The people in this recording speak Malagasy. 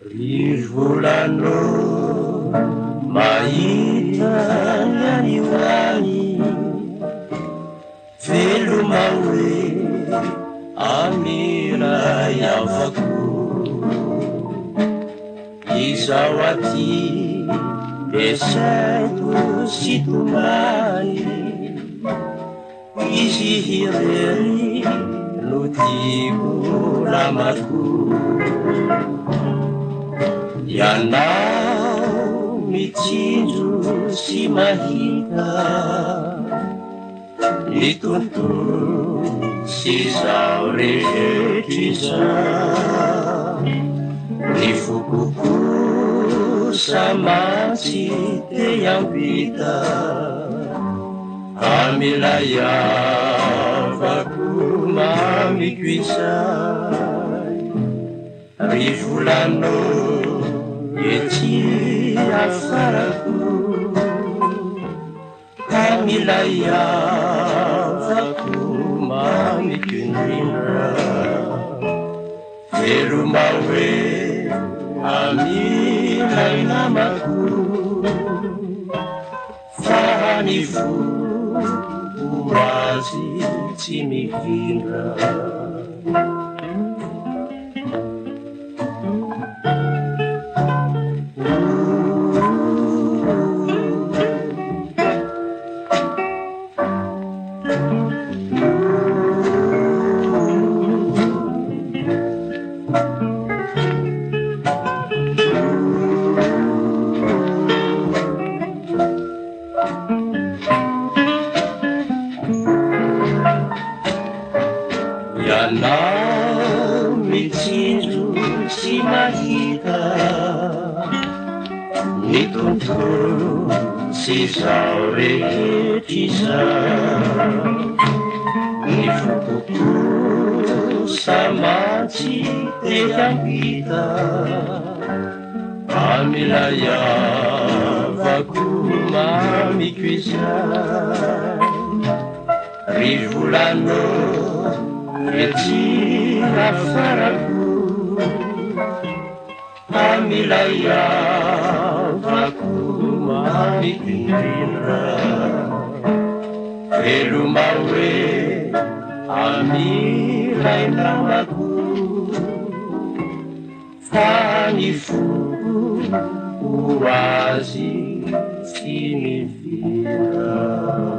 Rivolano mahita nyaniwani velomawe amira yavako izawati desaito situmani izy hirery no tiako ramako yanao mitsinjo sy mahita ny tontolo sy zao rehetra ny fokoko samatsy te ambita amilay avako mamiko izay rivolano ety afarako amilay avako mamiko indrindra velomawe amilay namako fa ny fo azy tsy mifindra yanao mitsinjo sy mahita ny tontolo sy zao rehetra izay ny fokoko samatsy te ambita amilay avako mamiko izay rivolano ety afarako amilay avako mamiko indrindra velomawe amilay namako fa ny foko azy tsy mifindra